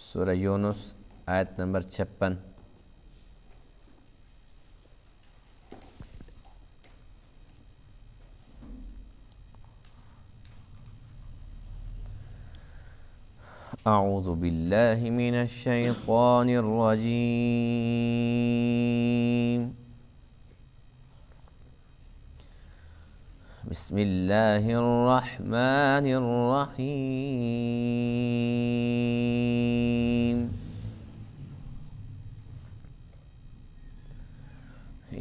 سورہ یونس آیت نمبر 56۔ اعوذ باللہ من الشیطان الرجیم، بسم اللہ الرحمن الرحیم۔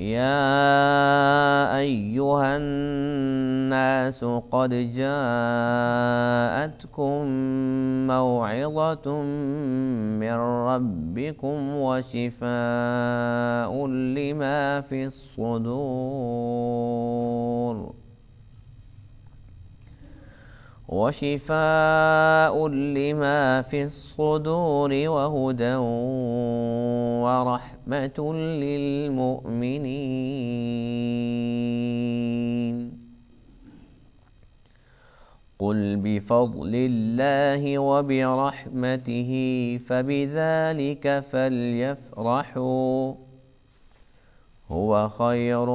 یا ایہا الناس قد جاءتکم موعظۃ من ربکم وشفاء لما فی الصدور وہدی ورحمۃ للمؤمنین۔ قل بفضل اللہ وبرحمتہ فبذلک فلیفرحوا هو خیر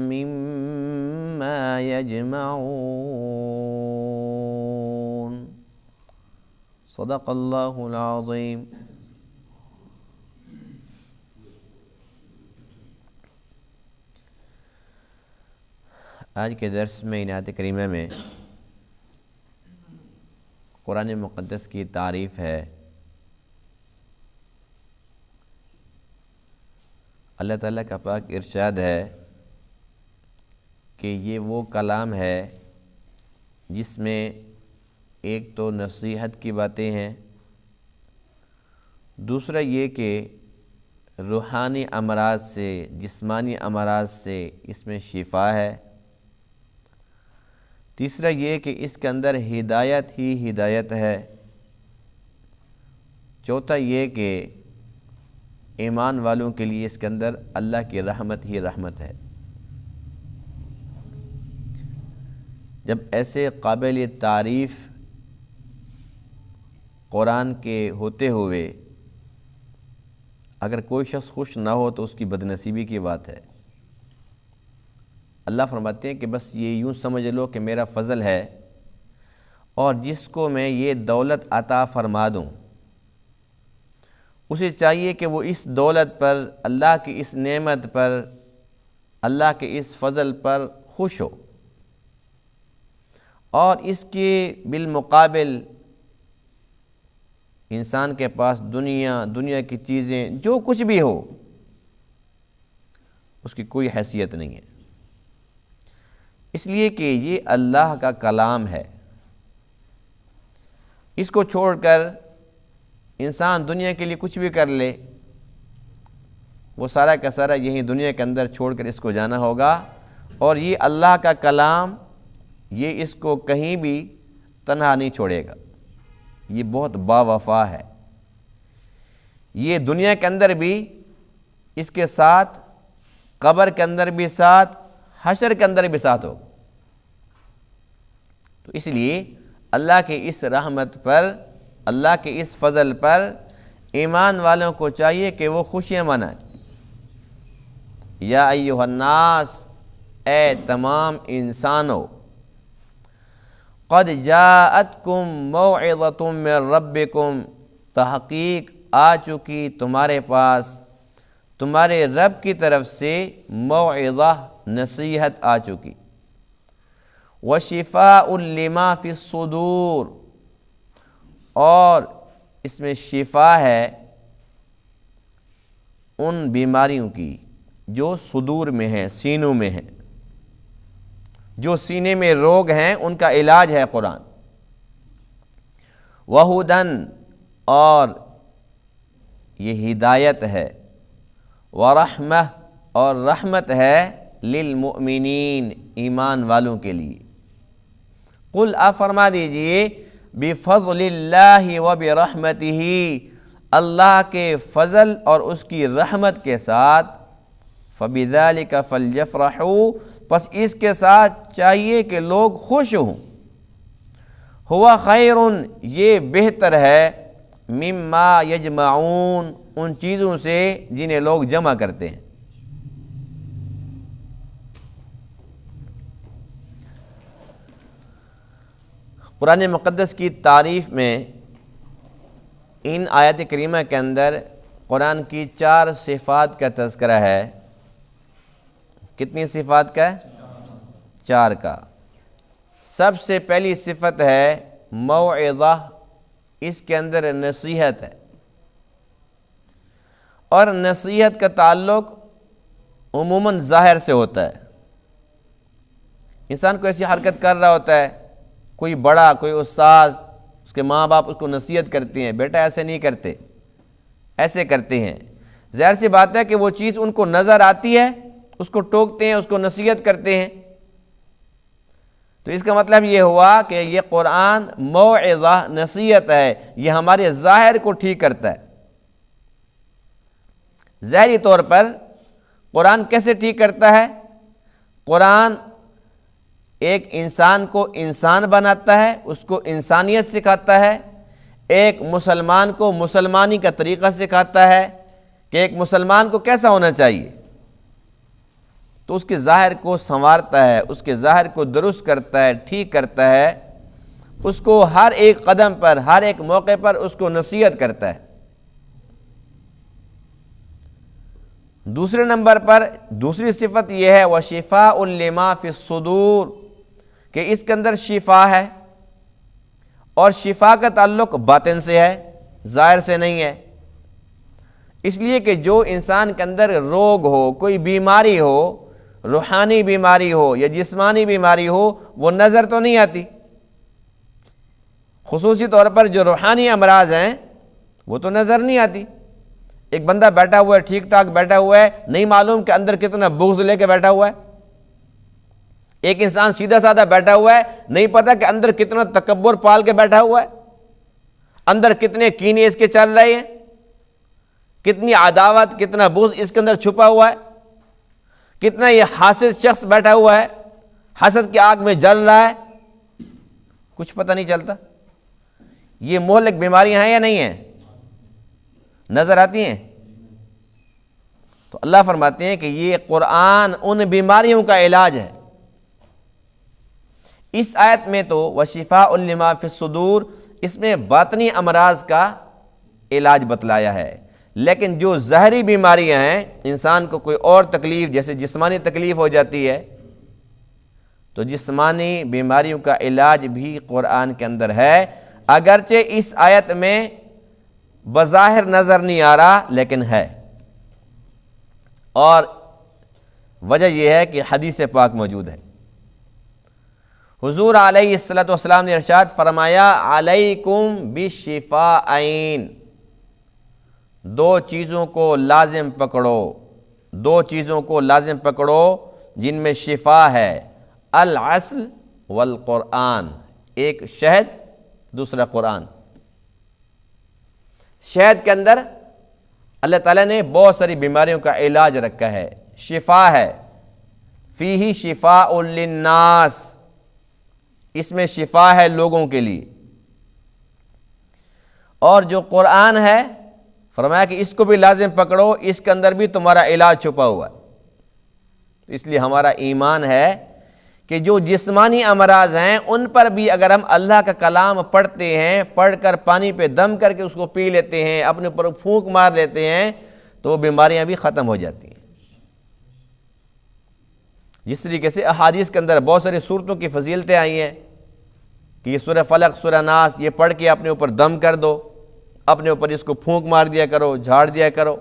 مما یجمعون۔ صدق اللہ العظیم۔ آج کے درس میں آیت کریمہ میں قرآن مقدس کی تعریف ہے۔ اللہ تعالیٰ کا پاک ارشاد ہے کہ یہ وہ کلام ہے جس میں ایک تو نصیحت کی باتیں ہیں، دوسرا یہ کہ روحانی امراض سے، جسمانی امراض سے اس میں شفا ہے، تیسرا یہ کہ اس کے اندر ہدایت ہی ہدایت ہے، چوتھا یہ کہ ایمان والوں کے لیے اس کے اندر اللہ کی رحمت ہی رحمت ہے۔ جب ایسے قابل تعریف قرآن کے ہوتے ہوئے اگر کوئی شخص خوش نہ ہو تو اس کی بدنصیبی کی بات ہے۔ اللہ فرماتے ہیں کہ بس یہ یوں سمجھ لو کہ میرا فضل ہے، اور جس کو میں یہ دولت عطا فرما دوں اسے چاہیے کہ وہ اس دولت پر، اللہ کی اس نعمت پر، اللہ کے اس فضل پر خوش ہو، اور اس کے بالمقابل انسان کے پاس دنیا کی چیزیں جو کچھ بھی ہو اس کی کوئی حیثیت نہیں ہے، اس لیے کہ یہ اللہ کا کلام ہے۔ اس کو چھوڑ کر انسان دنیا کے لیے کچھ بھی کر لے، وہ سارا کا سارا یہی دنیا کے اندر چھوڑ کر اس کو جانا ہوگا، اور یہ اللہ کا کلام یہ اس کو کہیں بھی تنہا نہیں چھوڑے گا۔ یہ بہت با وفا ہے، یہ دنیا کے اندر بھی اس کے ساتھ، قبر کے اندر بھی ساتھ، حشر کے اندر بھی ساتھ ہوگا۔ تو اس لیے اللہ کی اس رحمت پر، اللہ کے اس فضل پر ایمان والوں کو چاہیے کہ وہ خوشیاں منائیں۔ یا ایھا الناس، اے تمام انسانوں، قد جاءتکم موعظۃ من ربکم، تحقیق آ چکی تمہارے پاس تمہارے رب کی طرف سے موعظہ، نصیحت آ چکی، وشفاء لما فی الصدور، اور اس میں شفا ہے ان بیماریوں کی جو صدور میں ہیں، سینوں میں ہیں، جو سینے میں روگ ہیں ان کا علاج ہے قرآن۔ وہدن، اور یہ ہدایت ہے، ورحمہ، اور رحمت ہے، للمؤمنین، ایمان والوں کے لیے۔ قل، آپ فرما دیجئے، بفضل اللہ وبرحمتہ، اللہ کے فضل اور اس کی رحمت کے ساتھ، فبذلک فلیفرحوا، پس اس کے ساتھ چاہیے کہ لوگ خوش ہوں، ہوا خیر، یہ بہتر ہے، مما یجمعون، ان چیزوں سے جنہیں لوگ جمع کرتے ہیں۔ قرآن مقدس کی تعریف میں ان آیات کریمہ کے اندر قرآن کی 4 صفات کا تذکرہ ہے۔ کتنی صفات کا ہے؟ 4 کا۔ سب سے پہلی صفت ہے موعظہ، اس کے اندر نصیحت ہے، اور نصیحت کا تعلق عموماً ظاہر سے ہوتا ہے۔ انسان کو ایسی حرکت کر رہا ہوتا ہے، کوئی بڑا، کوئی استاذ، اس کے ماں باپ اس کو نصیحت کرتے ہیں، بیٹا ایسے نہیں کرتے، ایسے کرتے ہیں۔ ظاہر سی بات ہے کہ وہ چیز ان کو نظر آتی ہے، اس کو ٹوکتے ہیں، اس کو نصیحت کرتے ہیں۔ تو اس کا مطلب یہ ہوا کہ یہ قرآن موعظہ، نصیحت ہے، یہ ہمارے ظاہر کو ٹھیک کرتا ہے۔ ظاہری طور پر قرآن کیسے ٹھیک کرتا ہے؟ قرآن ایک انسان کو انسان بناتا ہے، اس کو انسانیت سکھاتا ہے، ایک مسلمان کو مسلمانی کا طریقہ سکھاتا ہے کہ ایک مسلمان کو کیسا ہونا چاہیے، تو اس کے ظاہر کو سنوارتا ہے، اس کے ظاہر کو درست کرتا ہے، ٹھیک کرتا ہے، اس کو ہر ایک قدم پر، ہر ایک موقع پر اس کو نصیحت کرتا ہے۔ دوسرے نمبر پر دوسری صفت یہ ہے وَشِفَاءٌ لِمَا فِي الصُّدُورِ، کہ اس کے اندر شفا ہے، اور شفا کا تعلق باطن سے ہے، ظاہر سے نہیں ہے۔ اس لیے کہ جو انسان کے اندر روگ ہو، کوئی بیماری ہو، روحانی بیماری ہو یا جسمانی بیماری ہو، وہ نظر تو نہیں آتی۔ خصوصی طور پر جو روحانی امراض ہیں وہ تو نظر نہیں آتی۔ ایک بندہ بیٹھا ہوا ہے، ٹھیک ٹھاک بیٹھا ہوا ہے، نہیں معلوم کہ اندر کتنا بغض لے کے بیٹھا ہوا ہے۔ ایک انسان سیدھا سادہ بیٹھا ہوا ہے، نہیں پتہ کہ اندر کتنا تکبر پال کے بیٹھا ہوا ہے، اندر کتنے کینے اس کے چل رہے ہیں، کتنی عداوت، کتنا بغض اس کے اندر چھپا ہوا ہے، کتنا یہ حاسد شخص بیٹھا ہوا ہے، حسد کی آگ میں جل رہا ہے، کچھ پتہ نہیں چلتا۔ یہ مہلک بیماریاں ہیں یا نہیں ہیں؟ نظر آتی ہیں؟ تو اللہ فرماتے ہیں کہ یہ قرآن ان بیماریوں کا علاج ہے۔ اس آیت میں تو وَشِفَاءٌ لِمَا فِي الصُّدُورِ، اس میں باطنی امراض کا علاج بتلایا ہے، لیکن جو ظاہری بیماریاں ہیں، انسان کو کوئی اور تکلیف، جیسے جسمانی تکلیف ہو جاتی ہے، تو جسمانی بیماریوں کا علاج بھی قرآن کے اندر ہے، اگرچہ اس آیت میں بظاہر نظر نہیں آ رہا، لیکن ہے۔ اور وجہ یہ ہے کہ حدیث پاک موجود ہے۔ حضور علیہ السلام نے ارشاد فرمایا علیکم بالشفاءین، 2 چیزوں کو لازم پکڑو، 2 چیزوں کو لازم پکڑو جن میں شفا ہے، العسل والقرآن، ایک شہد، دوسرا قرآن۔ شہد کے اندر اللہ تعالیٰ نے بہت ساری بیماریوں کا علاج رکھا ہے، شفا ہے، فیہ شفاء للناس، اس میں شفا ہے لوگوں کے لیے۔ اور جو قرآن ہے، فرمایا کہ اس کو بھی لازم پکڑو، اس کے اندر بھی تمہارا علاج چھپا ہوا ہے۔ اس لیے ہمارا ایمان ہے کہ جو جسمانی امراض ہیں ان پر بھی اگر ہم اللہ کا کلام پڑھتے ہیں، پڑھ کر پانی پہ دم کر کے اس کو پی لیتے ہیں، اپنے اوپر پھونک مار لیتے ہیں، تو وہ بیماریاں بھی ختم ہو جاتی ہیں۔ جس طریقے سے احادیث کے اندر بہت ساری صورتوں کی فضیلتیں آئی ہیں کہ یہ سورہ فلق، سورہ ناس، یہ پڑھ کے اپنے اوپر دم کر دو، اپنے اوپر اس کو پھونک مار دیا کرو، جھاڑ دیا کرو،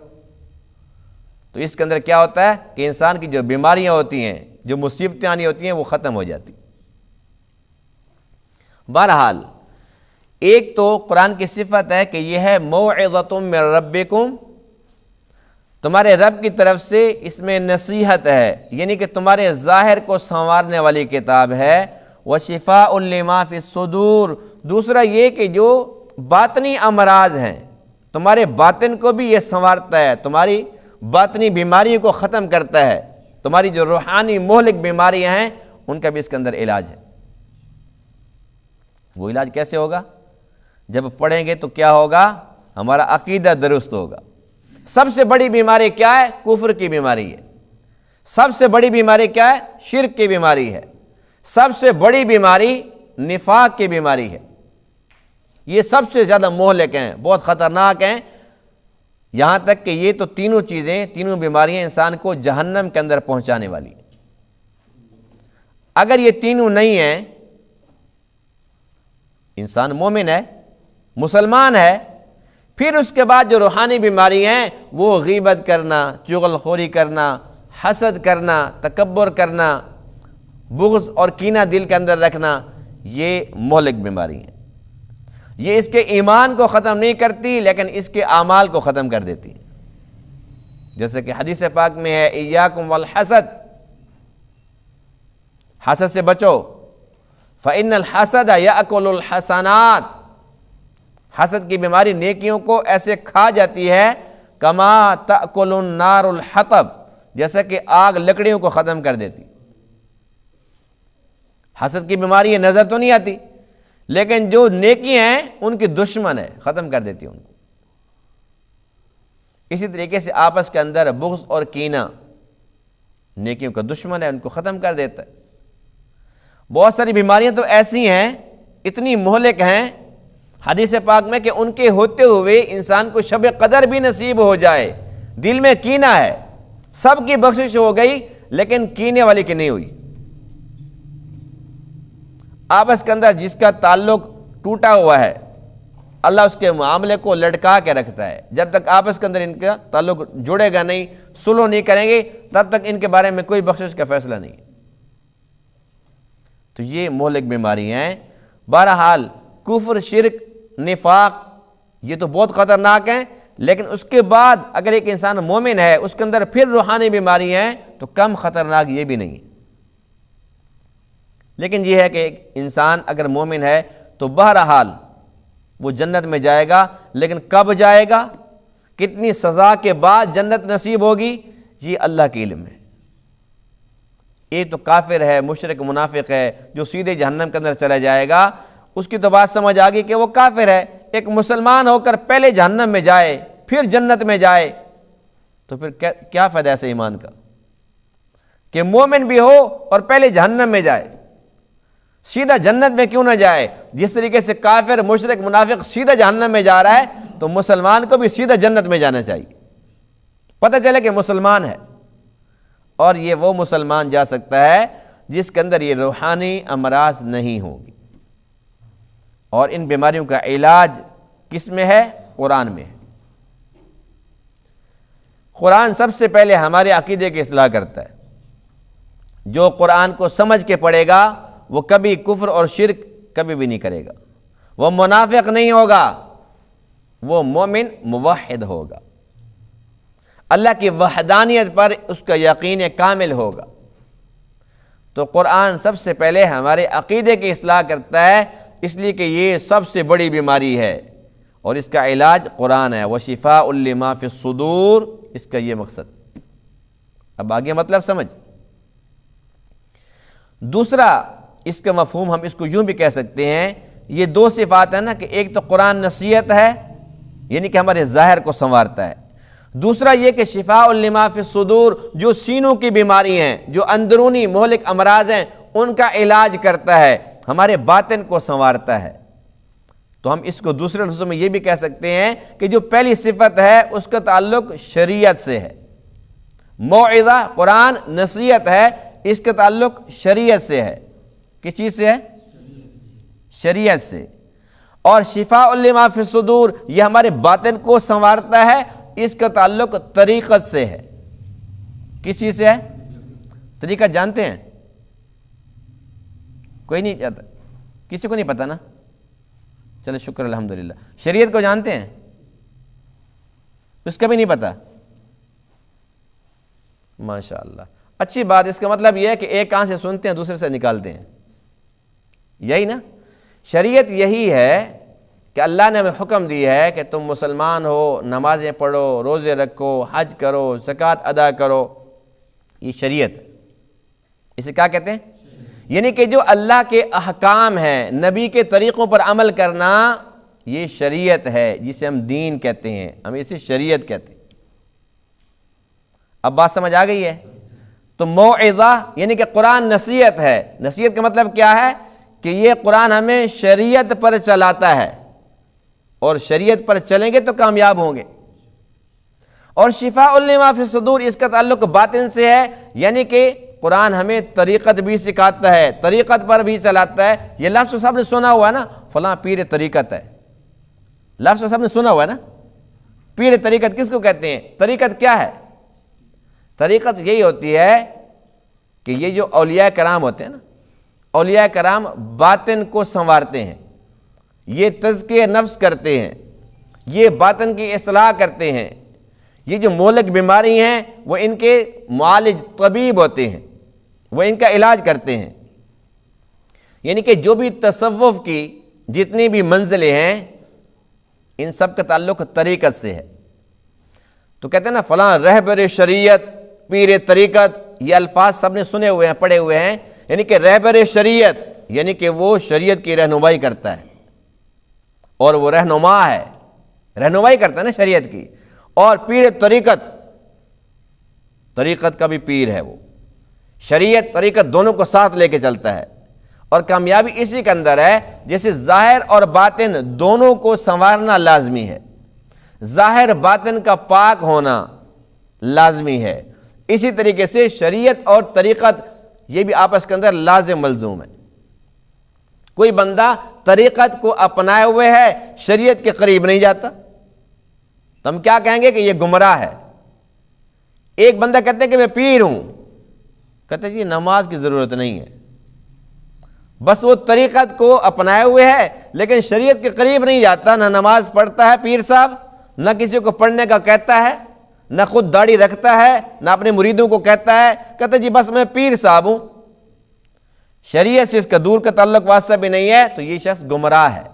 تو اس کے اندر کیا ہوتا ہے کہ انسان کی جو بیماریاں ہوتی ہیں، جو مصیبتیں آنی ہوتی ہیں، وہ ختم ہو جاتی۔ بہرحال ایک تو قرآن کی صفت ہے کہ یہ ہے موعظۃ من ربکم، تمہارے رب کی طرف سے اس میں نصیحت ہے، یعنی کہ تمہارے ظاہر کو سنوارنے والی کتاب ہے، وشفاء لما فی الصدور۔ دوسرا یہ کہ جو باطنی امراض ہیں، تمہارے باطن کو بھی یہ سنوارتا ہے، تمہاری باطنی بیماریوں کو ختم کرتا ہے، تمہاری جو روحانی مہلک بیماریاں ہیں ان کا بھی اس کے اندر علاج ہے۔ وہ علاج کیسے ہوگا؟ جب پڑھیں گے تو کیا ہوگا؟ ہمارا عقیدہ درست ہوگا۔ سب سے بڑی بیماری کیا ہے؟ کفر کی بیماری ہے۔ سب سے بڑی بیماری کیا ہے؟ شرک کی بیماری ہے۔ سب سے بڑی بیماری نفاق کی بیماری ہے۔ یہ سب سے زیادہ مہلک ہیں، بہت خطرناک ہیں، یہاں تک کہ یہ تو تینوں چیزیں، تینوں بیماریاں انسان کو جہنم کے اندر پہنچانے والی ہیں۔ اگر یہ تینوں نہیں ہیں، انسان مومن ہے، مسلمان ہے، پھر اس کے بعد جو روحانی بیماری ہیں وہ غیبت کرنا، چغل خوری کرنا، حسد کرنا، تکبر کرنا، بغض اور کینہ دل کے اندر رکھنا، یہ مہلک بیماری ہیں۔ یہ اس کے ایمان کو ختم نہیں کرتی لیکن اس کے اعمال کو ختم کر دیتی ہے۔ جیسے کہ حدیث پاک میں ہے ایاکم والحسد، حسد سے بچو، فإن الحسد یأکل الحسنات، حسد کی بیماری نیکیوں کو ایسے کھا جاتی ہے کما تأکل النار الحطب، جیسا کہ آگ لکڑیوں کو ختم کر دیتی۔ حسد کی بیماری یہ نظر تو نہیں آتی لیکن جو نیکی ہیں ان کی دشمن ہے، ختم کر دیتی ان کو۔ اسی طریقے سے آپس کے اندر بغض اور کینہ نیکیوں کا دشمن ہے، ان کو ختم کر دیتا ہے۔ بہت ساری بیماریاں تو ایسی ہیں، اتنی مہلک ہیں حدیث پاک میں کہ ان کے ہوتے ہوئے انسان کو شب قدر بھی نصیب ہو جائے، دل میں کینہ ہے، سب کی بخشش ہو گئی لیکن کینے والی کی نہیں ہوئی۔ آپس کے اندر جس کا تعلق ٹوٹا ہوا ہے، اللہ اس کے معاملے کو لٹکا کے رکھتا ہے۔ جب تک آپس کے اندر ان کا تعلق جڑے گا نہیں، صلح نہیں کریں گے، تب تک ان کے بارے میں کوئی بخشش کا فیصلہ نہیں ہے۔ تو یہ مہلک بیماری ہیں۔ بہرحال کفر، شرک، نفاق یہ تو بہت خطرناک ہیں، لیکن اس کے بعد اگر ایک انسان مومن ہے اس کے اندر پھر روحانی بیماری ہیں تو کم خطرناک یہ بھی نہیں ہے۔ لیکن یہ ہے کہ ایک انسان اگر مومن ہے تو بہرحال وہ جنت میں جائے گا، لیکن کب جائے گا، کتنی سزا کے بعد جنت نصیب ہوگی، یہ اللہ کے علم ہے۔ ایک تو کافر ہے، مشرک، منافق ہے جو سیدھے جہنم کے اندر چلا جائے گا، اس کی تو بات سمجھ آ گئی کہ وہ کافر ہے۔ ایک مسلمان ہو کر پہلے جہنم میں جائے پھر جنت میں جائے تو پھر کیا فائدہ ایسے ایمان کا کہ مومن بھی ہو اور پہلے جہنم میں جائے؟ سیدھا جنت میں کیوں نہ جائے؟ جس طریقے سے کافر، مشرک، منافق سیدھا جہنم میں جا رہا ہے تو مسلمان کو بھی سیدھا جنت میں جانا چاہیے، پتہ چلے کہ مسلمان ہے۔ اور یہ وہ مسلمان جا سکتا ہے جس کے اندر یہ روحانی امراض نہیں ہوں گی۔ اور ان بیماریوں کا علاج کس میں ہے؟ قرآن میں ہے۔ قرآن سب سے پہلے ہمارے عقیدے کی اصلاح کرتا ہے۔ جو قرآن کو سمجھ کے پڑھے گا وہ کبھی کفر اور شرک کبھی بھی نہیں کرے گا، وہ منافق نہیں ہوگا، وہ مومن موحد ہوگا، اللہ کی وحدانیت پر اس کا یقین کامل ہوگا۔ تو قرآن سب سے پہلے ہمارے عقیدے کی اصلاح کرتا ہے، اس لیے کہ یہ سب سے بڑی بیماری ہے اور اس کا علاج قرآن ہے۔ وَشِفَاءٌ لِّمَا فِي الصُّدُورِ، اس کا یہ مقصد۔ اب آگے مطلب سمجھ۔ دوسرا اس کا مفہوم ہم اس کو یوں بھی کہہ سکتے ہیں، یہ دو صفات ہیں نا، کہ ایک تو قرآن نصیحت ہے یعنی کہ ہمارے ظاہر کو سنوارتا ہے، دوسرا یہ کہ شفاء لما فی الصدور، جو سینوں کی بیماری ہیں، جو اندرونی مہلک امراض ہیں، ان کا علاج کرتا ہے، ہمارے باطن کو سنوارتا ہے۔ تو ہم اس کو دوسرے لفظوں میں یہ بھی کہہ سکتے ہیں کہ جو پہلی صفت ہے اس کا تعلق شریعت سے ہے۔ موعظہ قرآن نصیحت ہے، اس کا تعلق شریعت سے ہے۔ کس چیز سے ہے؟ شریعت سے۔ اور شفاء لما فی الصدور یہ ہمارے باطن کو سنوارتا ہے، اس کا تعلق طریقت سے ہے۔ کس چیز سے ہے؟ طریقت جانتے ہیں؟ کوئی نہیں جانتا؟ کسی کو نہیں پتا نا؟ چلو شکر الحمدللہ۔ شریعت کو جانتے ہیں؟ اس کا بھی نہیں پتا؟ ماشاءاللہ، اچھی بات۔ اس کا مطلب یہ ہے کہ ایک کان سے سنتے ہیں دوسرے سے نکالتے ہیں، یہی نا؟ شریعت یہی ہے کہ اللہ نے ہمیں حکم دی ہے کہ تم مسلمان ہو، نمازیں پڑھو، روزے رکھو، حج کرو، زکوٰۃ ادا کرو، یہ شریعت ہے۔ اسے کیا کہتے ہیں؟ یعنی کہ جو اللہ کے احکام ہیں، نبی کے طریقوں پر عمل کرنا، یہ شریعت ہے جسے ہم دین کہتے ہیں، ہم اسے شریعت کہتے ہیں۔ اب بات سمجھ آ گئی ہے؟ تو موعظہ یعنی کہ قرآن نصیحت ہے۔ نصیحت کا مطلب کیا ہے؟ کہ یہ قرآن ہمیں شریعت پر چلاتا ہے، اور شریعت پر چلیں گے تو کامیاب ہوں گے۔ اور شفاء لما فی الصدور، اس کا تعلق باطن سے ہے، یعنی کہ قرآن ہمیں طریقت بھی سکھاتا ہے، طریقت پر بھی چلاتا ہے۔ یہ لفظ سب نے سنا ہوا ہے نا، فلاں پیر طریقت ہے، لفظ سب نے سنا ہوا ہے نا۔ پیر طریقت کس کو کہتے ہیں؟ طریقت کیا ہے؟ طریقت یہی ہوتی ہے کہ یہ جو اولیاء کرام ہوتے ہیں نا، اولیاء کرام باطن کو سنوارتے ہیں، یہ تزکیہ نفس کرتے ہیں، یہ باطن کی اصلاح کرتے ہیں۔ یہ جو مہلک بیماری ہیں وہ ان کے معالج طبیب ہوتے ہیں، وہ ان کا علاج کرتے ہیں۔ یعنی کہ جو بھی تصوف کی جتنی بھی منزلیں ہیں، ان سب کا تعلق طریقت سے ہے۔ تو کہتے ہیں نا فلاں رہبر شریعت، پیر طریقت، یہ الفاظ سب نے سنے ہوئے ہیں، پڑھے ہوئے ہیں۔ یعنی کہ رہبر شریعت یعنی کہ وہ شریعت کی رہنمائی کرتا ہے، اور وہ رہنما ہے، رہنمائی کرتا ہے نا شریعت کی۔ اور پیر طریقت، طریقت کا بھی پیر ہے، وہ شریعت طریقت دونوں کو ساتھ لے کے چلتا ہے۔ اور کامیابی اسی کے اندر ہے، جیسے ظاہر اور باطن دونوں کو سنوارنا لازمی ہے، ظاہر باطن کا پاک ہونا لازمی ہے، اسی طریقے سے شریعت اور طریقت یہ بھی آپس کے اندر لازم ملزوم ہے۔ کوئی بندہ طریقت کو اپنائے ہوئے ہے، شریعت کے قریب نہیں جاتا، تو ہم کیا کہیں گے کہ یہ گمراہ ہے۔ ایک بندہ کہتے ہیں کہ میں پیر ہوں، کہتے ہیں جی نماز کی ضرورت نہیں ہے، بس وہ طریقت کو اپنائے ہوئے ہے لیکن شریعت کے قریب نہیں جاتا، نہ نماز پڑھتا ہے پیر صاحب، نہ کسی کو پڑھنے کا کہتا ہے، نہ خود داڑھی رکھتا ہے، نہ اپنے مریدوں کو کہتا ہے، کہتا ہے جی بس میں پیر صاحب ہوں، شریعت سے اس کا دور کا تعلق واسطہ بھی نہیں ہے، تو یہ شخص گمراہ ہے۔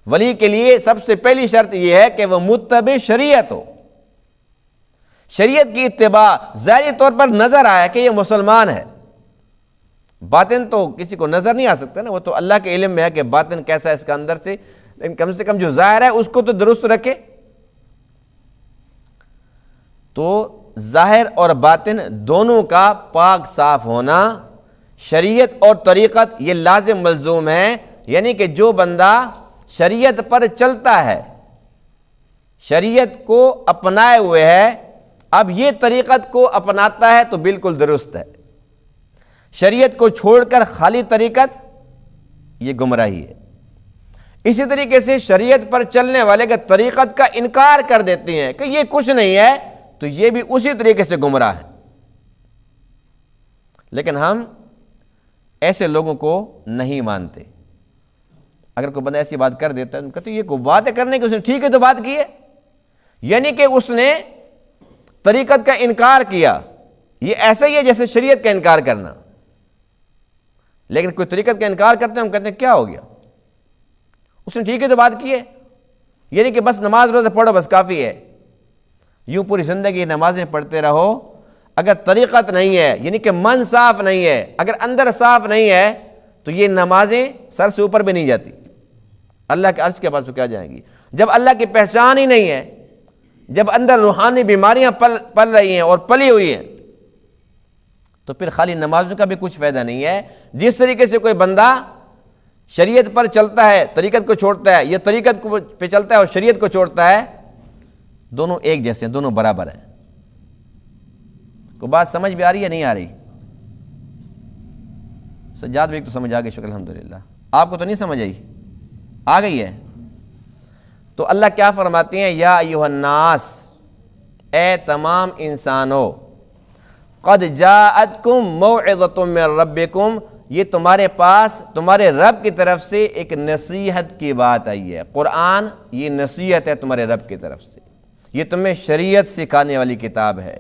ولی کے لیے سب سے پہلی شرط یہ ہے کہ وہ متبع شریعت ہو، شریعت کی اتباع۔ ظاہری طور پر نظر آیا کہ یہ مسلمان ہے، باطن تو کسی کو نظر نہیں آ سکتا نا، وہ تو اللہ کے علم میں ہے کہ باطن کیسا ہے اس کا اندر سے، لیکن کم سے کم جو ظاہر ہے اس کو تو درست رکھے۔ تو ظاہر اور باطن دونوں کا پاک صاف ہونا، شریعت اور طریقت یہ لازم ملزوم ہے۔ یعنی کہ جو بندہ شریعت پر چلتا ہے، شریعت کو اپنائے ہوئے ہے، اب یہ طریقت کو اپناتا ہے تو بالکل درست ہے۔ شریعت کو چھوڑ کر خالی طریقت، یہ گمراہی ہے۔ اسی طریقے سے شریعت پر چلنے والے کا طریقت کا انکار کر دیتے ہیں کہ یہ کچھ نہیں ہے، تو یہ بھی اسی طریقے سے گمراہ ہے۔ لیکن ہم ایسے لوگوں کو نہیں مانتے۔ اگر کوئی بندہ ایسی بات کر دیتا ہے تو کہتے ہیں یہ کوئی بات ہے کرنے کی، اس نے ٹھیک ہے تو بات کی ہے، یعنی کہ اس نے طریقت کا انکار کیا۔ یہ ایسا ہی ہے جیسے شریعت کا انکار کرنا۔ لیکن کوئی طریقت کا انکار کرتے ہیں، ہم کہتے ہیں کیا ہو گیا، اس نے ٹھیک ہے تو بات کی ہے، یعنی کہ بس نماز روزہ پڑھو بس کافی ہے۔ یوں پوری زندگی نمازیں پڑھتے رہو، اگر طریقت نہیں ہے، یعنی کہ من صاف نہیں ہے، اگر اندر صاف نہیں ہے، تو یہ نمازیں سر سے اوپر بھی نہیں جاتی، اللہ کے عرش کے پاس تو کیا جائیں گی۔ جب اللہ کی پہچان ہی نہیں ہے، جب اندر روحانی بیماریاں پل رہی ہیں اور پلی ہوئی ہیں، تو پھر خالی نمازوں کا بھی کچھ فائدہ نہیں ہے۔ جس طریقے سے کوئی بندہ شریعت پر چلتا ہے، طریقت کو چھوڑتا ہے، یہ طریقت پہ چلتا ہے اور شریعت کو چھوڑتا ہے، دونوں ایک جیسے ہیں، دونوں برابر ہیں۔ کوئی بات سمجھ بھی آ رہی ہے نہیں آ رہی؟ سجاد بھی تو سمجھ آ گئی، شکر الحمدللہ۔ آپ کو تو نہیں سمجھ آئی؟ آ گئی ہے؟ تو اللہ کیا فرماتے ہیں؟ یا ایھا الناس، اے تمام انسانوں، قد جاءتکم موعظۃ من ربکم، یہ تمہارے پاس تمہارے رب کی طرف سے ایک نصیحت کی بات آئی ہے۔ قرآن یہ نصیحت ہے تمہارے رب کی طرف سے، یہ تمہیں شریعت سکھانے والی کتاب ہے۔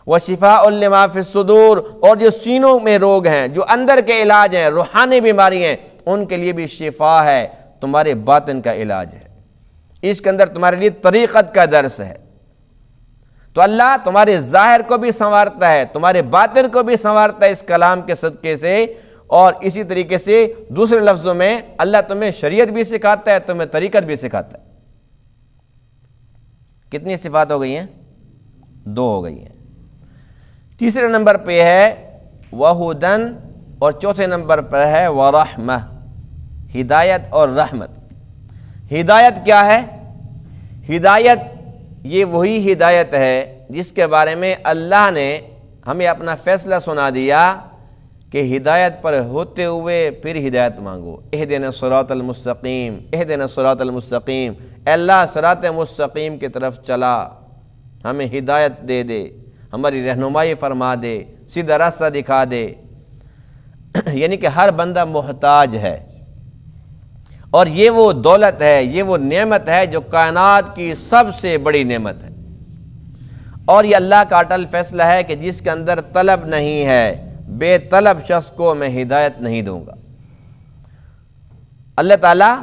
وَشِفَاءٌ لِمَا فِي الصُّدُورِ، اور جو سینوں میں روگ ہیں، جو اندر کے علاج ہیں، روحانی بیماری ہیں، ان کے لیے بھی شفا ہے، تمہارے باطن کا علاج ہے۔ اس کے اندر تمہارے لیے طریقت کا درس ہے۔ تو اللہ تمہارے ظاہر کو بھی سنوارتا ہے، تمہارے باطن کو بھی سنوارتا ہے اس کلام کے صدقے سے، اور اسی طریقے سے دوسرے لفظوں میں اللہ تمہیں شریعت بھی سکھاتا ہے، تمہیں طریقت بھی سکھاتا ہے۔ کتنی صفات ہو گئی ہیں؟ 2 ہو گئی ہیں۔ تیسرے نمبر پہ ہے وَہُدًا، اور چوتھے نمبر پر ہے وَرَحْمَةً، ہدایت اور رحمت۔ ہدایت کیا ہے؟ ہدایت یہ وہی ہدایت ہے جس کے بارے میں اللہ نے ہمیں اپنا فیصلہ سنا دیا کہ ہدایت پر ہوتے ہوئے پھر ہدایت مانگو۔ اہدنا الصراط المستقیم، اہدنا الصراط المستقیم، اے اللہ صراط مستقیم کی طرف چلا، ہمیں ہدایت دے دے، ہماری رہنمائی فرما دے، سیدھا راستہ دکھا دے۔ یعنی کہ ہر بندہ محتاج ہے، اور یہ وہ دولت ہے، یہ وہ نعمت ہے جو کائنات کی سب سے بڑی نعمت ہے، اور یہ اللہ کا اٹل فیصلہ ہے کہ جس کے اندر طلب نہیں ہے، بے طلب شخص کو میں ہدایت نہیں دوں گا۔ اللہ تعالیٰ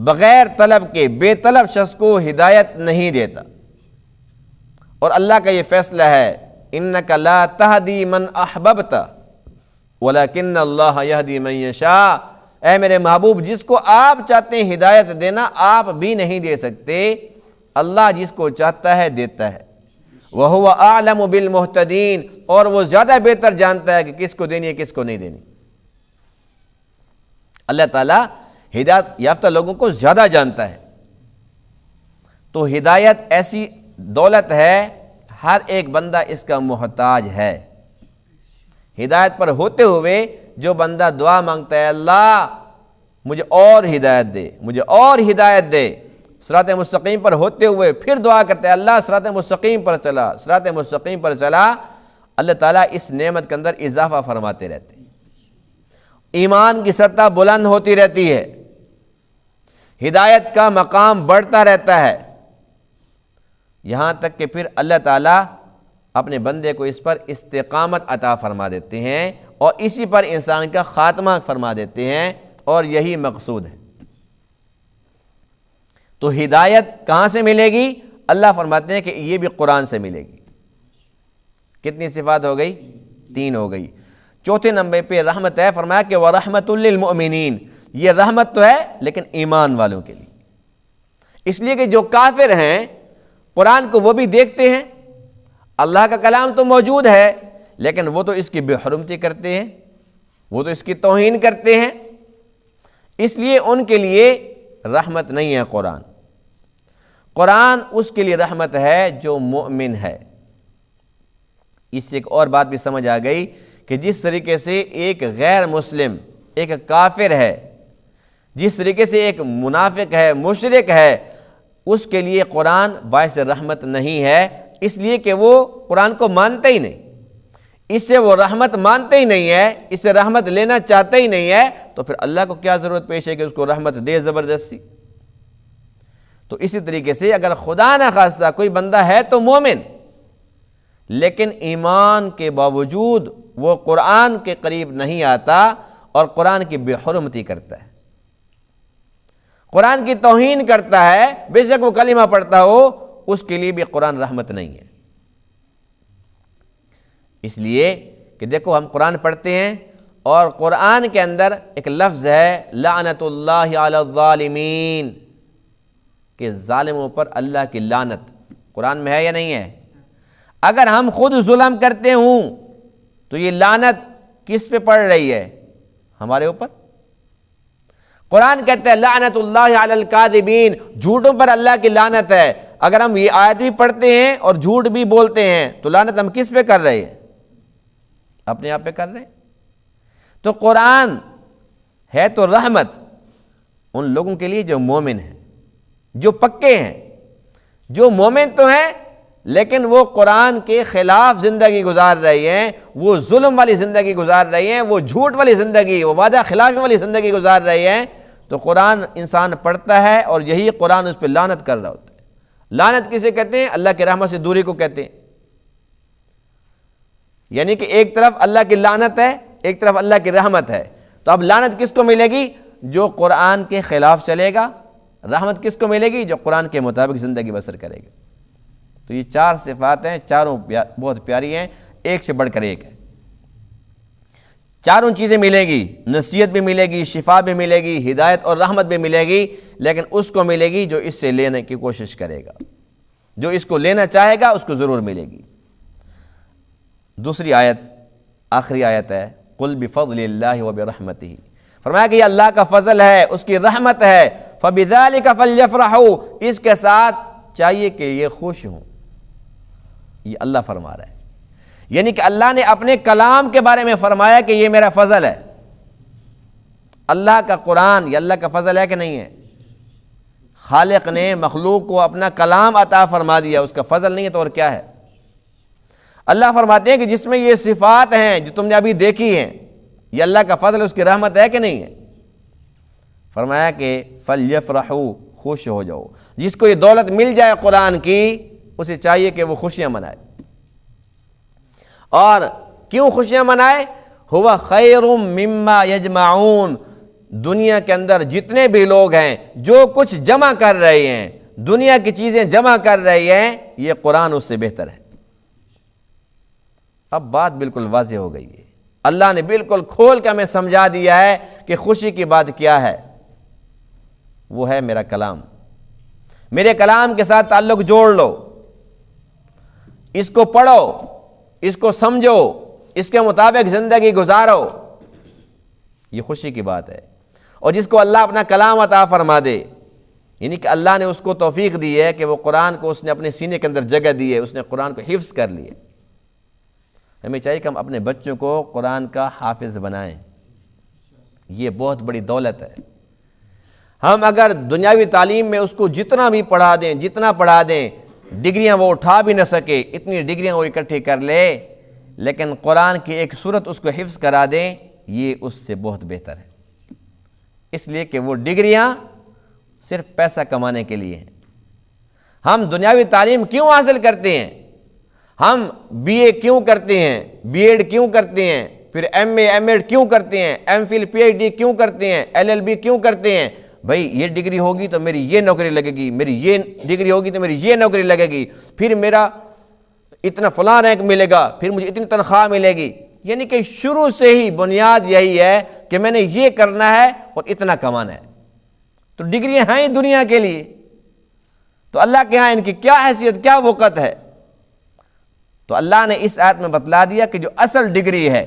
بغیر طلب کے بے طلب شخص کو ہدایت نہیں دیتا، اور اللہ کا یہ فیصلہ ہے اِنَّكَ لَا تَهْدِي مَنْ أَحْبَبْتَ وَلَكِنَّ اللَّهَ يَهْدِي مَنْ يَشَاءُ، اے میرے محبوب جس کو آپ چاہتے ہیں ہدایت دینا آپ بھی نہیں دے سکتے، اللہ جس کو چاہتا ہے دیتا ہے۔ وَهُوَ أَعْلَمُ بِالْمُهْتَدِينَ، اور وہ زیادہ بہتر جانتا ہے کہ کس کو دینی ہے کس کو نہیں دینی۔ اللہ تعالیٰ ہدایت یافتہ لوگوں کو زیادہ جانتا ہے۔ تو ہدایت ایسی دولت ہے، ہر ایک بندہ اس کا محتاج ہے۔ ہدایت پر ہوتے ہوئے جو بندہ دعا مانگتا ہے اللہ مجھے اور ہدایت دے، مجھے اور ہدایت دے، صراط مستقیم پر ہوتے ہوئے پھر دعا کرتا ہے اللہ صراط مستقیم پر چلا، صراط مستقیم پر چلا، اللہ تعالیٰ اس نعمت کے اندر اضافہ فرماتے رہتے ہیں، ایمان کی سطح بلند ہوتی رہتی ہے، ہدایت کا مقام بڑھتا رہتا ہے، یہاں تک کہ پھر اللہ تعالیٰ اپنے بندے کو اس پر استقامت عطا فرما دیتے ہیں، اور اسی پر انسان کا خاتمہ فرما دیتے ہیں، اور یہی مقصود ہے۔ تو ہدایت کہاں سے ملے گی؟ اللہ فرماتے ہیں کہ یہ بھی قرآن سے ملے گی۔ کتنی صفات ہو گئی؟ 3 ہو گئی۔ چوتھے نمبر پہ رحمت ہے، فرمایا کہ وَرَحْمَةٌ لِّلْمُؤْمِنِينَ، یہ رحمت تو ہے لیکن ایمان والوں کے لیے، اس لیے کہ جو کافر ہیں قرآن کو وہ بھی دیکھتے ہیں، اللہ کا کلام تو موجود ہے لیکن وہ تو اس کی بے حرمتی کرتے ہیں، وہ تو اس کی توہین کرتے ہیں، اس لیے ان کے لیے رحمت نہیں ہے قرآن۔ قرآن اس کے لیے رحمت ہے جو مومن ہے۔ اس سے ایک اور بات بھی سمجھ آ گئی کہ جس طریقے سے ایک غیر مسلم، ایک کافر ہے، جس طریقے سے ایک منافق ہے، مشرک ہے، اس کے لیے قرآن باعث رحمت نہیں ہے، اس لیے کہ وہ قرآن کو مانتے ہی نہیں، اس سے وہ رحمت مانتے ہی نہیں ہے، اس سے رحمت لینا چاہتے ہی نہیں ہے، تو پھر اللہ کو کیا ضرورت پیش ہے کہ اس کو رحمت دے زبردستی؟ تو اسی طریقے سے اگر خدا نہ خواستہ کوئی بندہ ہے تو مومن، لیکن ایمان کے باوجود وہ قرآن کے قریب نہیں آتا اور قرآن کی بے حرمتی کرتا ہے، قرآن کی توہین کرتا ہے، بے شک وہ کلمہ پڑھتا ہو، اس کے لیے بھی قرآن رحمت نہیں ہے۔ اس لیے کہ دیکھو ہم قرآن پڑھتے ہیں اور قرآن کے اندر ایک لفظ ہے لعنت اللہ علی الظالمین، کہ ظالموں پر اللہ کی لعنت قرآن میں ہے یا نہیں ہے؟ اگر ہم خود ظلم کرتے ہوں تو یہ لعنت کس پہ پڑ رہی ہے؟ ہمارے اوپر۔ قرآن کہتا ہے لعنت اللہ علی الکاذبین، جھوٹوں پر اللہ کی لعنت ہے۔ اگر ہم یہ آیت بھی پڑھتے ہیں اور جھوٹ بھی بولتے ہیں تو لعنت ہم کس پہ کر رہے ہیں؟ اپنے آپ پہ کر رہے ہیں۔ تو قرآن ہے تو رحمت ان لوگوں کے لیے جو مومن ہیں، جو پکے ہیں، جو مومن تو ہیں لیکن وہ قرآن کے خلاف زندگی گزار رہی ہیں، وہ ظلم والی زندگی گزار رہی ہیں، وہ جھوٹ والی زندگی، وہ وعدہ خلافی والی زندگی گزار رہی ہیں، تو قرآن انسان پڑھتا ہے اور یہی قرآن اس پہ لعنت کر رہا ہوتا ہے۔ لعنت کسے کہتے ہیں؟ اللہ کی رحمت سے دوری کو کہتے ہیں۔ یعنی کہ ایک طرف اللہ کی لعنت ہے، ایک طرف اللہ کی رحمت ہے، تو اب لعنت کس کو ملے گی؟ جو قرآن کے خلاف چلے گا۔ رحمت کس کو ملے گی؟ جو قرآن کے مطابق زندگی بسر کرے گا۔ تو یہ 4 صفات ہیں، چاروں بہت پیاری ہیں، ایک سے بڑھ کر ایک ہے۔ چاروں چیزیں ملے گی، نصیحت بھی ملے گی، شفا بھی ملے گی، ہدایت اور رحمت بھی ملے گی، لیکن اس کو ملے گی جو اس سے لینے کی کوشش کرے گا، جو اس کو لینا چاہے گا اس کو ضرور ملے گی۔ دوسری آیت، آخری آیت ہے، قُلْ بِفَضْلِ اللَّهِ وَبِرَحْمَتِهِ، فرمایا کہ یہ اللہ کا فضل ہے، اس کی رحمت ہے، فَبِذَلِكَ فَلْيَفْرَحُوا، اس کے ساتھ چاہیے کہ یہ خوش ہوں۔ یہ اللہ فرما رہا ہے، یعنی کہ اللہ نے اپنے کلام کے بارے میں فرمایا کہ یہ میرا فضل ہے۔ اللہ کا قرآن یہ اللہ کا فضل ہے کہ نہیں ہے؟ خالق نے مخلوق کو اپنا کلام عطا فرما دیا، اس کا فضل نہیں ہے تو اور کیا ہے؟ اللہ فرماتے ہیں کہ جس میں یہ صفات ہیں جو تم نے ابھی دیکھی ہیں، یہ اللہ کا فضل، اس کی رحمت ہے کہ نہیں ہے؟ فرمایا کہ فَلْيَفْرَحُوا، خوش ہو جاؤ۔ جس کو یہ دولت مل جائے قرآن کی، اسے چاہیے کہ وہ خوشیاں منائے۔ اور کیوں خوشیاں منائے؟ ہوا خیر مما یجمعون، دنیا کے اندر جتنے بھی لوگ ہیں جو کچھ جمع کر رہے ہیں، دنیا کی چیزیں جمع کر رہے ہیں، یہ قرآن اس سے بہتر ہے۔ اب بات بالکل واضح ہو گئی ہے، اللہ نے بالکل کھول کے ہمیں سمجھا دیا ہے کہ خوشی کی بات کیا ہے۔ وہ ہے میرا کلام، میرے کلام کے ساتھ تعلق جوڑ لو، اس کو پڑھو، اس کو سمجھو، اس کے مطابق زندگی گزارو، یہ خوشی کی بات ہے۔ اور جس کو اللہ اپنا کلام عطا فرما دے، یعنی کہ اللہ نے اس کو توفیق دی ہے کہ وہ قرآن کو اس نے اپنے سینے کے اندر جگہ دی ہے، اس نے قرآن کو حفظ کر لیے۔ ہمیں چاہیے کہ ہم اپنے بچوں کو قرآن کا حافظ بنائیں، یہ بہت بڑی دولت ہے۔ ہم اگر دنیاوی تعلیم میں اس کو جتنا بھی پڑھا دیں، جتنا پڑھا دیں، ڈگریاں وہ اٹھا بھی نہ سکے، اتنی ڈگریاں وہ اکٹھی کر لے، لیکن قرآن کی ایک سورت اس کو حفظ کرا دیں، یہ اس سے بہت بہتر ہے۔ اس لیے کہ وہ ڈگریاں صرف پیسہ کمانے کے لیے ہیں۔ ہم دنیاوی تعلیم کیوں حاصل کرتے ہیں؟ ہم بی اے کیوں کرتے ہیں، بی ایڈ کیوں کرتے ہیں، پھر ایم اے ایم ایڈ کیوں کرتے ہیں، M Phil P H D کیوں کرتے ہیں، ایل ایل بی کیوں کرتے ہیں؟ بھائی یہ ڈگری ہوگی تو میری یہ نوکری لگے گی، میری یہ ڈگری ہوگی تو میری یہ نوکری لگے گی، پھر میرا اتنا فلاں رینک ملے گا، پھر مجھے اتنی تنخواہ ملے گی۔ یعنی کہ شروع سے ہی بنیاد یہی ہے کہ میں نے یہ کرنا ہے اور اتنا کمانا ہے۔ تو ڈگریاں ہیں دنیا کے لیے، تو اللہ کے ہاں ان کی کیا حیثیت، کیا وقت ہے؟ تو اللہ نے اس آیت میں بتلا دیا کہ جو اصل ڈگری ہے،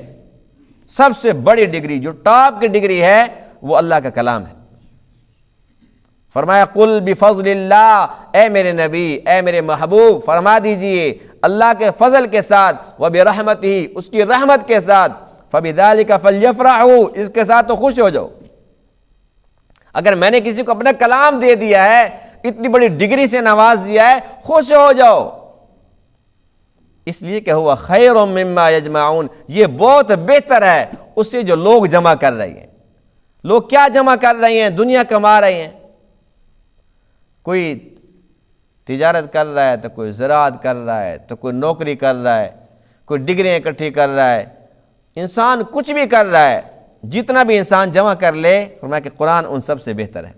سب سے بڑی ڈگری، جو ٹاپ کی ڈگری ہے، وہ اللہ کا کلام ہے۔ فرمایا قُلْ بِفَضْلِ اللَّهِ، اے میرے نبی، اے میرے محبوب، فرما دیجئے اللہ کے فضل کے ساتھ، وَبِرَحْمَتِهِ، اس کی رحمت کے ساتھ، فَبِذَلِكَ فَلْيَفْرَحُوا، اس کے ساتھ تو خوش ہو جاؤ۔ اگر میں نے کسی کو اپنا کلام دے دیا ہے، اتنی بڑی ڈگری سے نواز دیا ہے، خوش ہو جاؤ، اس لیے کہ ہوا خیر مما یجمعون، یہ بہت بہتر ہے اس سے جو لوگ جمع کر رہے ہیں۔ لوگ کیا جمع کر رہے ہیں؟ دنیا کما رہے ہیں، کوئی تجارت کر رہا ہے تو کوئی زراعت کر رہا ہے تو کوئی نوکری کر رہا ہے، کوئی ڈگریاں اکٹھی کر رہا ہے، انسان کچھ بھی کر رہا ہے، جتنا بھی انسان جمع کر لے، فرمایا کہ قرآن ان سب سے بہتر ہے۔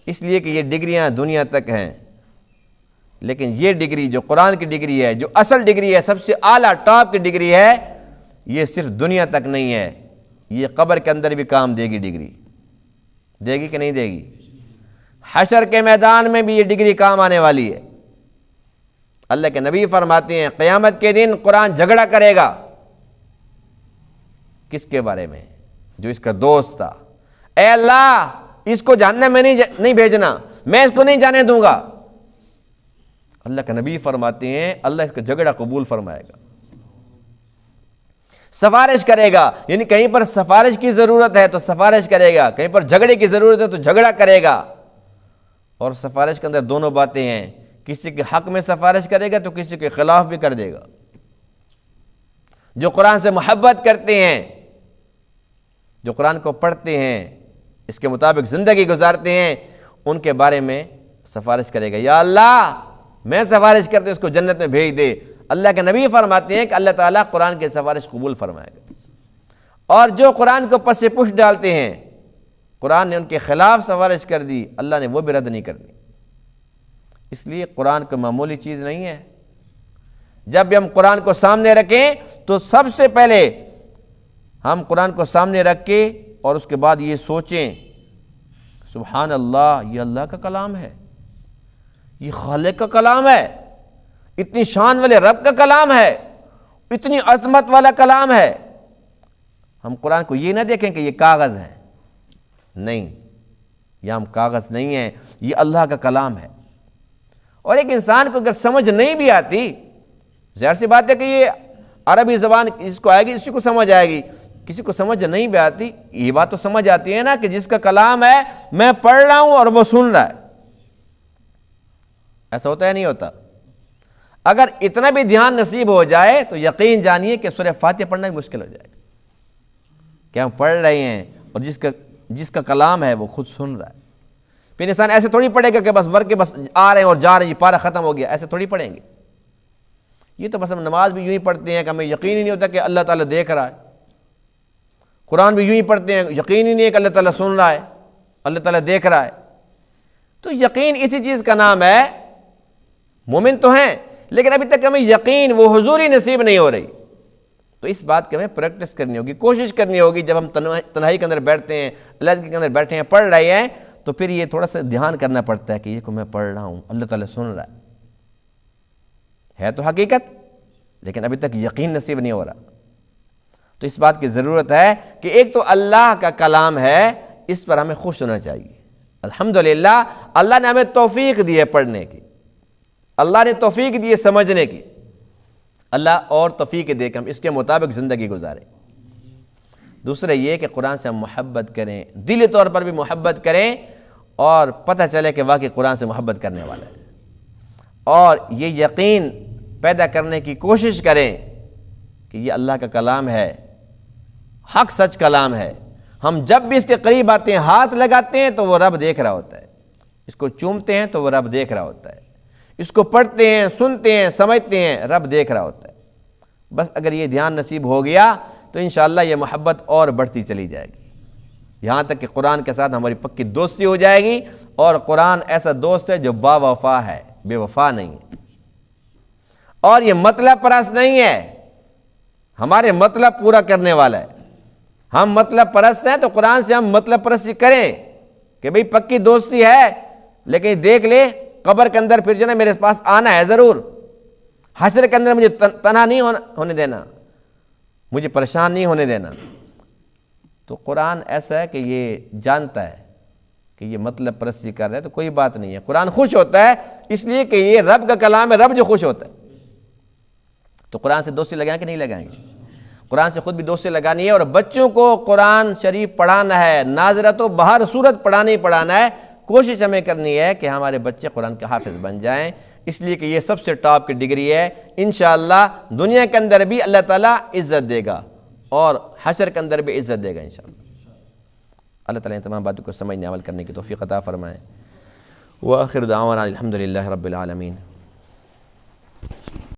اس لیے کہ یہ ڈگریاں دنیا تک ہیں، لیکن یہ ڈگری جو قرآن کی ڈگری ہے، جو اصل ڈگری ہے، سب سے اعلیٰ ٹاپ کی ڈگری ہے، یہ صرف دنیا تک نہیں ہے، یہ قبر کے اندر بھی کام دے گی ڈگری، دے گی کہ نہیں دے گی؟ حشر کے میدان میں بھی یہ ڈگری کام آنے والی ہے۔ اللہ کے نبی فرماتے ہیں قیامت کے دن قرآن جھگڑا کرے گا، کس کے بارے میں؟ جو اس کا دوست تھا، اے اللہ اس کو جہنم میں نہیں بھیجنا، میں اس کو نہیں جانے دوں گا۔ اللہ کے نبی فرماتے ہیں اللہ اس کا جھگڑا قبول فرمائے گا، سفارش کرے گا، یعنی کہیں پر سفارش کی ضرورت ہے تو سفارش کرے گا، کہیں پر جھگڑے کی ضرورت ہے تو جھگڑا کرے گا۔ اور سفارش کے اندر دونوں باتیں ہیں، کسی کے حق میں سفارش کرے گا تو کسی کے خلاف بھی کر دے گا۔ جو قرآن سے محبت کرتے ہیں، جو قرآن کو پڑھتے ہیں، اس کے مطابق زندگی گزارتے ہیں، ان کے بارے میں سفارش کرے گا، یا اللہ میں سفارش کرتے اس کو جنت میں بھیج دے۔ اللہ کے نبی فرماتے ہیں کہ اللہ تعالیٰ قرآن کی سفارش قبول فرمائے گا۔ اور جو قرآن کو پس پش ڈالتے ہیں، قرآن نے ان کے خلاف سفارش کر دی، اللہ نے وہ بھی رد نہیں کرنی۔ اس لیے قرآن کوئی معمولی چیز نہیں ہے۔ جب بھی ہم قرآن کو سامنے رکھیں تو سب سے پہلے ہم قرآن کو سامنے رکھ کے اور اس کے بعد یہ سوچیں سبحان اللہ، یہ اللہ کا کلام ہے، یہ خالق کا کلام ہے، اتنی شان والے رب کا کلام ہے، اتنی عظمت والا کلام ہے۔ ہم قرآن کو یہ نہ دیکھیں کہ یہ کاغذ ہے، نہیں، یہ ہم کاغذ نہیں ہیں، یہ اللہ کا کلام ہے۔ اور ایک انسان کو اگر سمجھ نہیں بھی آتی، ظاہر سی بات ہے کہ یہ عربی زبان جس کو آئے گی اسی کو سمجھ آئے گی، کسی کو سمجھ نہیں بھی آتی، یہ بات تو سمجھ آتی ہے نا کہ جس کا کلام ہے میں پڑھ رہا ہوں اور وہ سن رہا ہے۔ ایسا ہوتا ہے نہیں ہوتا؟ اگر اتنا بھی دھیان نصیب ہو جائے تو یقین جانیے کہ سورہ فاتحہ پڑھنا بھی مشکل ہو جائے گا، کہ ہم پڑھ رہے ہیں اور جس کا کلام ہے وہ خود سن رہا ہے۔ پھر انسان ایسے تھوڑی پڑھے گا کہ بس ور کے بس آ رہے ہیں اور جا رہے ہیں، یہ پارہ ختم ہو گیا، ایسے تھوڑی پڑھیں گے۔ یہ تو بس ہم نماز بھی یوں ہی پڑھتے ہیں کہ ہمیں یقین ہی نہیں ہوتا کہ اللہ تعالیٰ دیکھ رہا ہے، قرآن بھی یوں ہی پڑھتے ہیں، یقین ہی نہیں ہے کہ اللہ تعالیٰ سن رہا ہے، اللہ تعالیٰ دیکھ رہا ہے۔ تو یقین اسی چیز کا نام ہے، مومن تو ہیں لیکن ابھی تک ہمیں یقین وہ حضوری نصیب نہیں ہو رہی۔ تو اس بات کی ہمیں پریکٹس کرنی ہوگی، کوشش کرنی ہوگی۔ جب ہم تنہائی کے اندر بیٹھتے ہیں، اللہ کے اندر بیٹھے ہیں، پڑھ رہے ہیں، تو پھر یہ تھوڑا سا دھیان کرنا پڑتا ہے کہ یہ کو میں پڑھ رہا ہوں، اللہ تعالیٰ سن رہا ہے تو حقیقت، لیکن ابھی تک یقین نصیب نہیں ہو رہا۔ تو اس بات کی ضرورت ہے کہ ایک تو اللہ کا کلام ہے، اس پر ہمیں خوش ہونا چاہیے۔ الحمدللہ اللہ نے ہمیں توفیق دی ہے پڑھنے کی، اللہ نے توفیق دی ہے سمجھنے کی، اللہ اور توفیق دے کہ ہم اس کے مطابق زندگی گزاریں۔ دوسرا یہ کہ قرآن سے ہم محبت کریں، دلی طور پر بھی محبت کریں، اور پتہ چلے کہ واقعی قرآن سے محبت کرنے والا ہے، اور یہ یقین پیدا کرنے کی کوشش کریں کہ یہ اللہ کا کلام ہے، حق سچ کلام ہے۔ ہم جب بھی اس کے قریب آتے ہیں، ہاتھ لگاتے ہیں تو وہ رب دیکھ رہا ہوتا ہے، اس کو چومتے ہیں تو وہ رب دیکھ رہا ہوتا ہے، اس کو پڑھتے ہیں، سنتے ہیں، سمجھتے ہیں، رب دیکھ رہا ہوتا ہے۔ بس اگر یہ دھیان نصیب ہو گیا تو انشاءاللہ یہ محبت اور بڑھتی چلی جائے گی، یہاں تک کہ قرآن کے ساتھ ہماری پکی دوستی ہو جائے گی، اور قرآن ایسا دوست ہے جو با وفا ہے، بے وفا نہیں ہے، اور یہ مطلب پرست نہیں ہے، ہمارے مطلب پورا کرنے والا ہے۔ ہم مطلب پرست ہیں تو قرآن سے ہم مطلب پرستی کریں کہ بھئی پکی دوستی ہے، لیکن دیکھ لے قبر کے اندر پھر جو نا میرے پاس آنا ہے ضرور، حشر کے اندر مجھے تنہا نہیں ہونے دینا، مجھے پریشان نہیں ہونے دینا۔ تو قرآن ایسا ہے کہ یہ جانتا ہے کہ یہ مطلب پرستی کر رہے ہیں تو کوئی بات نہیں ہے، قرآن خوش ہوتا ہے اس لیے کہ یہ رب کا کلام ہے، رب جو خوش ہوتا ہے۔ تو قرآن سے دوستی لگائیں کہ نہیں لگائیں گے؟ قرآن سے خود بھی دوستی لگانی ہے، اور بچوں کو قرآن شریف پڑھانا ہے، ناظرت و بہر صورت پڑھانا ہی پڑھانا ہے۔ کوشش ہمیں کرنی ہے کہ ہمارے بچے قرآن کے حافظ بن جائیں، اس لیے کہ یہ سب سے ٹاپ کی ڈگری ہے۔ انشاءاللہ دنیا کے اندر بھی اللہ تعالیٰ عزت دے گا، اور حشر کے اندر بھی عزت دے گا انشاءاللہ۔ اللہ تعالیٰ ان تمام باتوں کو سمجھنے عمل کرنے کی توفیق عطا فرمائے۔ وآخر دعوانا الحمدللہ رب العالمین۔